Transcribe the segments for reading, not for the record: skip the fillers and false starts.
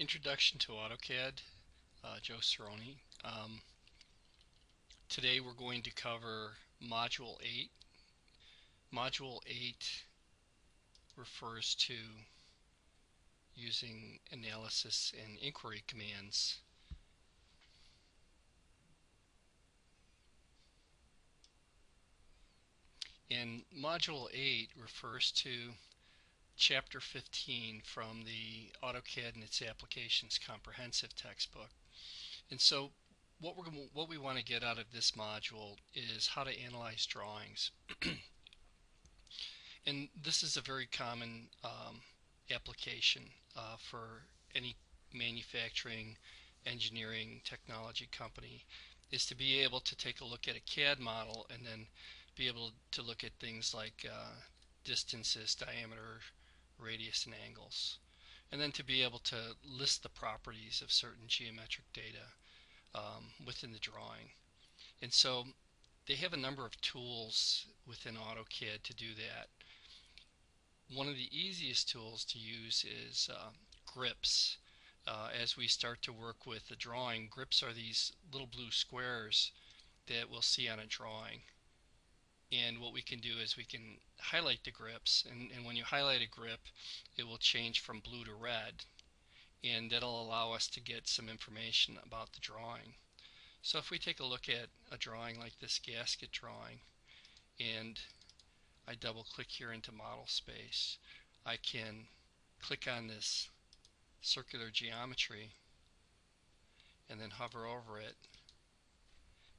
Introduction to AutoCAD, Joe Cerrone. Today we're going to cover Module 8. Module 8 refers to using analysis and inquiry commands. And Module 8 refers to Chapter 15 from the AutoCAD and its Applications Comprehensive textbook. And so what we want to get out of this module is how to analyze drawings. And this is a very common application for any manufacturing, engineering, technology company, is to be able to take a look at a CAD model and then be able to look at things like distances, diameter, radius, and angles. And then to be able to list the properties of certain geometric data within the drawing. And so they have a number of tools within AutoCAD to do that. One of the easiest tools to use is grips. As we start to work with the drawing, grips are these little blue squares that we'll see on a drawing. And what we can do is we can highlight the grips, and when you highlight a grip, it will change from blue to red, and that'll allow us to get some information about the drawing. So if we take a look at a drawing like this gasket drawing, and I double click here into model space, I can click on this circular geometry and then hover over it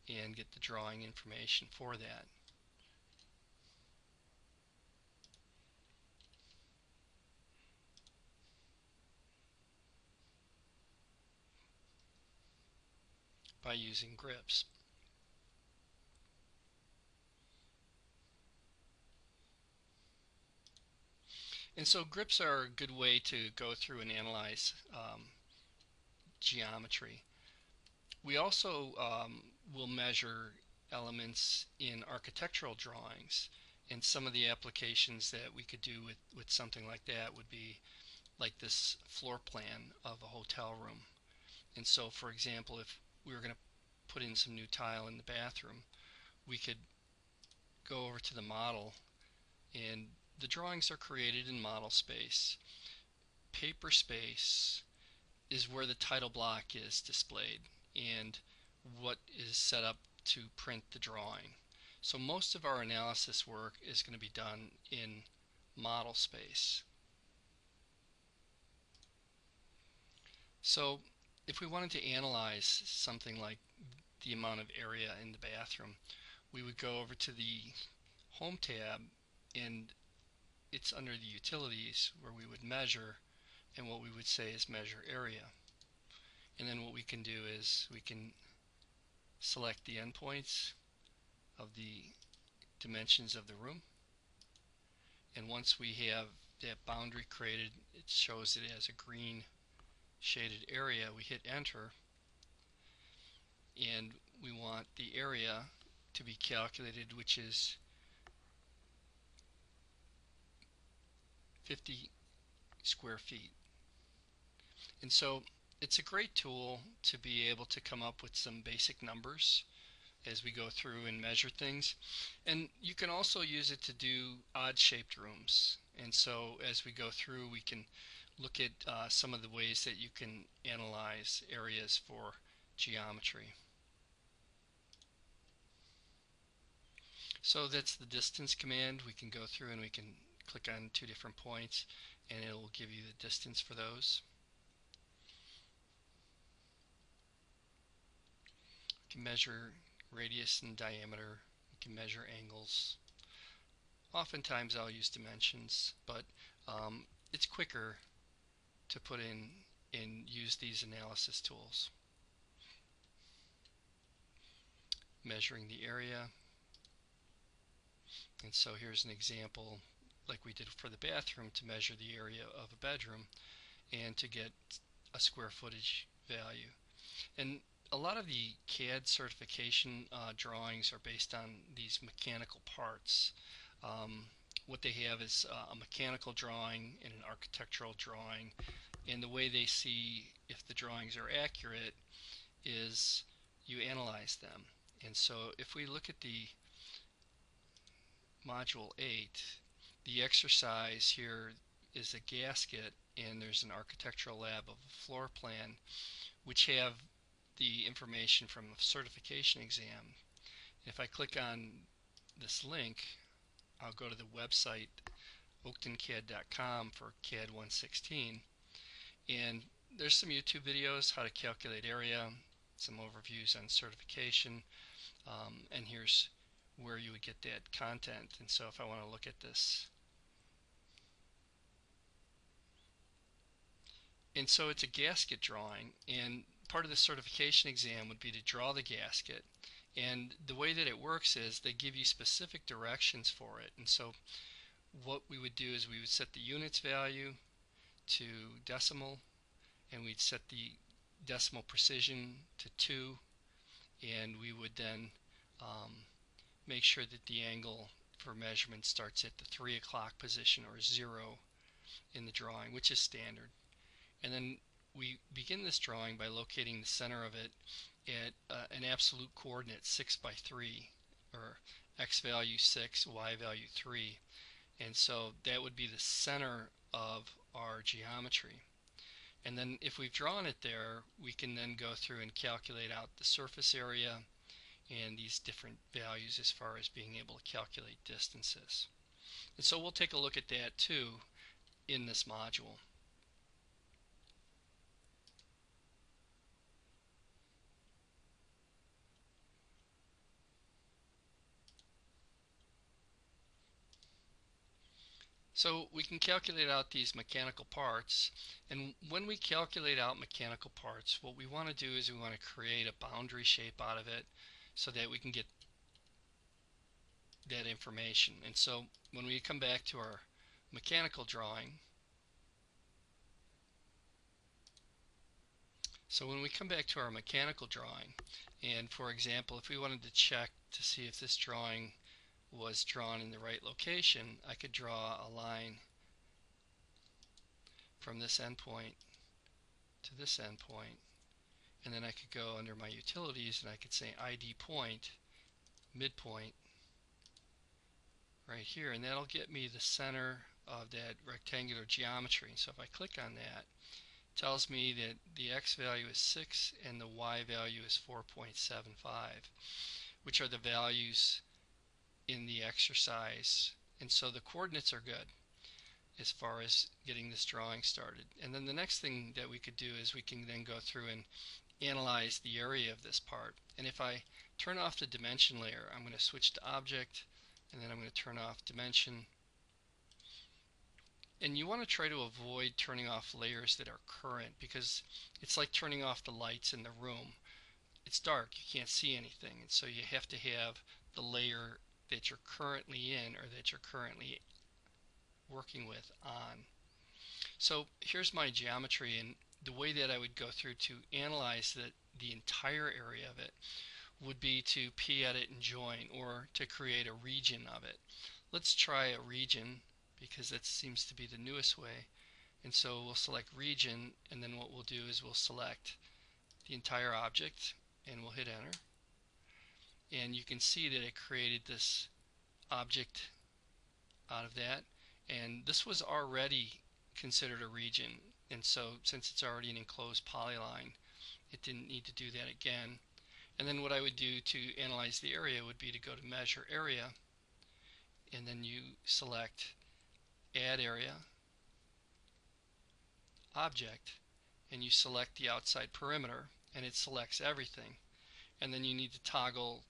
and get the drawing information for that. By using grips. And so grips are a good way to go through and analyze geometry. We also will measure elements in architectural drawings, and some of the applications that we could do with something like that would be like this floor plan of a hotel room. And so, for example, if we were going to put in some new tile in the bathroom, we could go over to the model, and the drawings are created in model space. Paper space is where the title block is displayed and what is set up to print the drawing. So most of our analysis work is going to be done in model space. So if we wanted to analyze something like the amount of area in the bathroom, we would go over to the Home tab, and it's under the Utilities where we would measure, and what we would say is measure area. And then what we can do is we can select the endpoints of the dimensions of the room, and once we have that boundary created, it shows it as a green shaded area. We hit enter, and we want the area to be calculated, which is 50 square feet. And so it's a great tool to be able to come up with some basic numbers as we go through and measure things. And you can also use it to do odd shaped rooms. And so as we go through, we can look at some of the ways that you can analyze areas for geometry. So that's the distance command. We can go through and we can click on two different points, and it will give you the distance for those. We can measure radius and diameter. We can measure angles. Oftentimes I'll use dimensions, but it's quicker to put in and use these analysis tools. Measuring the area. And so here's an example like we did for the bathroom to measure the area of a bedroom and to get a square footage value. And a lot of the CAD certification drawings are based on these mechanical parts. What they have is a mechanical drawing and an architectural drawing, And the way they see if the drawings are accurate is you analyze them. And so if we look at the Module 8, the exercise here is a gasket, and there's an architectural lab of a floor plan, which have the information from a certification exam. If I click on this link, I'll go to the website oaktoncad.com for CAD 116, and there's some YouTube videos how to calculate area, some overviews on certification, and here's where you would get that content. And so if I want to look at this, and so it's a gasket drawing, and part of the certification exam would be to draw the gasket. And the way that it works is they give you specific directions for it. And so what we would do is we would set the units value to decimal, and we'd set the decimal precision to 2, and we would then make sure that the angle for measurement starts at the 3 o'clock position, or 0 in the drawing, which is standard. And then we begin this drawing by locating the center of it at an absolute coordinate 6 by 3, or x value 6, y value 3. And so that would be the center of our geometry. And then if we've drawn it there, we can then go through and calculate out the surface area and these different values as far as being able to calculate distances. And so we'll take a look at that too in this module. So we can calculate out these mechanical parts, and when we calculate out mechanical parts, what we want to do is we want to create a boundary shape out of it so that we can get that information. And so when we come back to our mechanical drawing, and for example, if we wanted to check to see if this drawing was drawn in the right location, I could draw a line from this endpoint to this endpoint, and then I could go under my utilities and I could say ID point, midpoint, right here, and that'll get me the center of that rectangular geometry. So if I click on that, it tells me that the x value is 6 and the y value is 4.75, which are the values in the exercise. And so the coordinates are good as far as getting this drawing started. And then the next thing that we could do is we can then go through and analyze the area of this part. And if I turn off the dimension layer, I'm going to switch to object, and then I'm going to turn off dimension. And you want to try to avoid turning off layers that are current, because it's like turning off the lights in the room. It's dark, you can't see anything, and so you have to have the layer that you're currently in, or that you're currently working with, on. So here's my geometry, and the way that I would go through to analyze the entire area of it would be to p-edit and join, or to create a region of it. Let's try a region, because that seems to be the newest way. And so we'll select region, and then what we'll do is we'll select the entire object, and we'll hit enter. And you can see that it created this object out of that, and this was already considered a region, and so since it's already an enclosed polyline, it didn't need to do that again. And then what I would do to analyze the area would be to go to measure area, and then you select add area, object, and you select the outside perimeter, and it selects everything. And then you need to toggle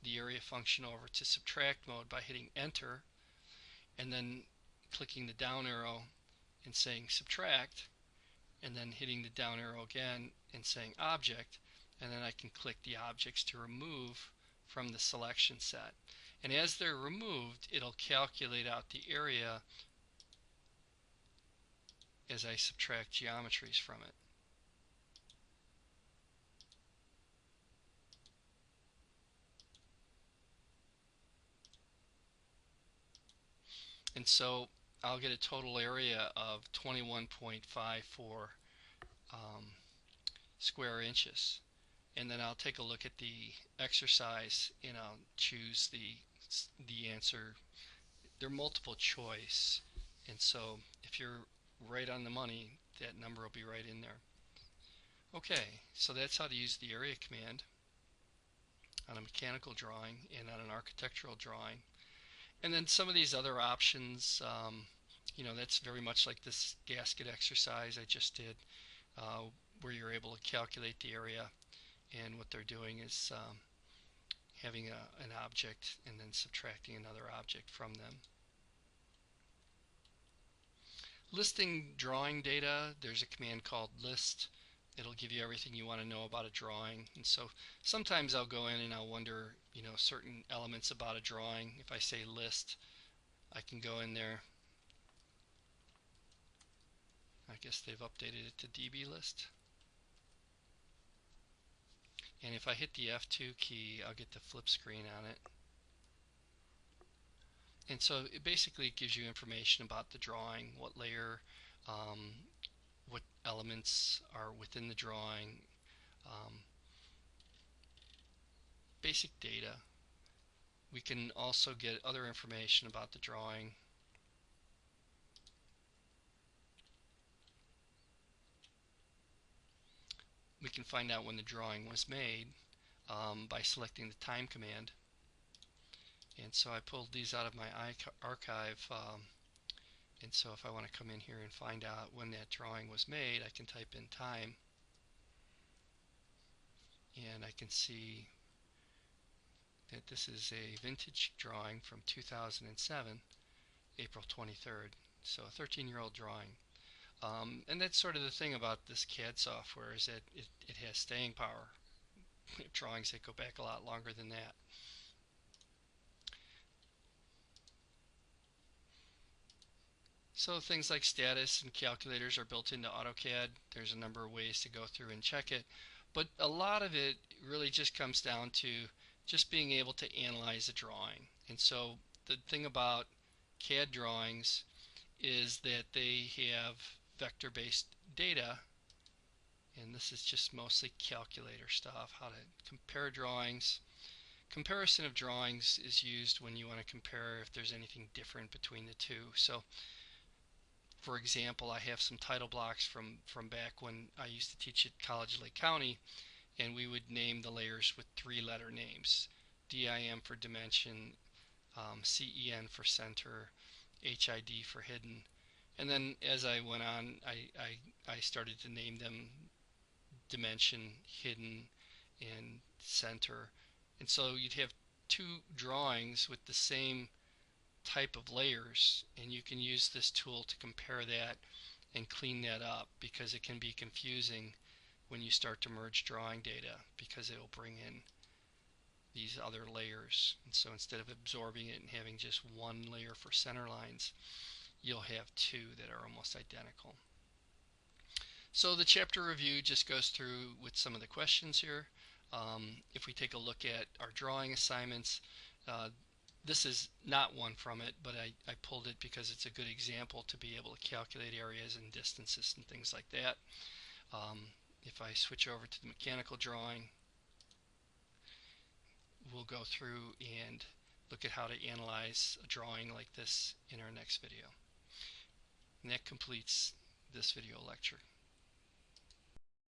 the area function over to subtract mode by hitting enter, and then clicking the down arrow and saying subtract, and then hitting the down arrow again and saying object, and then I can click the objects to remove from the selection set. And as they're removed, it'll calculate out the area as I subtract geometries from it. And so I'll get a total area of 21.54 um, square inches. And then I'll take a look at the exercise and I'll choose the answer. They're multiple choice, and so if you're right on the money, that number will be right in there. Okay, so that's how to use the area command on a mechanical drawing and on an architectural drawing. And then some of these other options, that's very much like this gasket exercise I just did, where you're able to calculate the area, and what they're doing is having an object and then subtracting another object from them. Listing drawing data, there's a command called list. It'll give you everything you want to know about a drawing. And so sometimes I'll go in and I'll wonder, certain elements about a drawing. If I say list, I can go in there. I guess they've updated it to DB list. And if I hit the F2 key, I'll get the flip screen on it. And so it basically gives you information about the drawing, what layer, what elements are within the drawing, basic data. We can also get other information about the drawing. We can find out when the drawing was made by selecting the time command. And so I pulled these out of my archive, and so if I want to come in here and find out when that drawing was made, I can type in time, and I can see that this is a vintage drawing from 2007, April 23rd, so a 13-year-old drawing. And that's sort of the thing about this CAD software, is that it has staying power. Drawings that go back a lot longer than that. So things like status and calculators are built into AutoCAD. There's a number of ways to go through and check it, but a lot of it really just comes down to just being able to analyze a drawing. And so the thing about CAD drawings is that they have vector-based data, and this is just mostly calculator stuff, how to compare drawings. Comparison of drawings is used when you want to compare if there's anything different between the two. So for example, I have some title blocks from back when I used to teach at College Lake County, and we would name the layers with 3-letter names: DIM for dimension, CEN for center, HID for hidden. And then as I went on, I started to name them dimension, hidden, and center. And so you'd have two drawings with the same type of layers, and you can use this tool to compare that and clean that up, because it can be confusing when you start to merge drawing data, because it will bring in these other layers. And so instead of absorbing it and having just one layer for center lines, you'll have two that are almost identical. So the chapter review just goes through with some of the questions here. If we take a look at our drawing assignments, this is not one from it, but I pulled it because it's a good example to be able to calculate areas and distances and things like that. If I switch over to the mechanical drawing, we'll go through and look at how to analyze a drawing like this in our next video. And that completes this video lecture.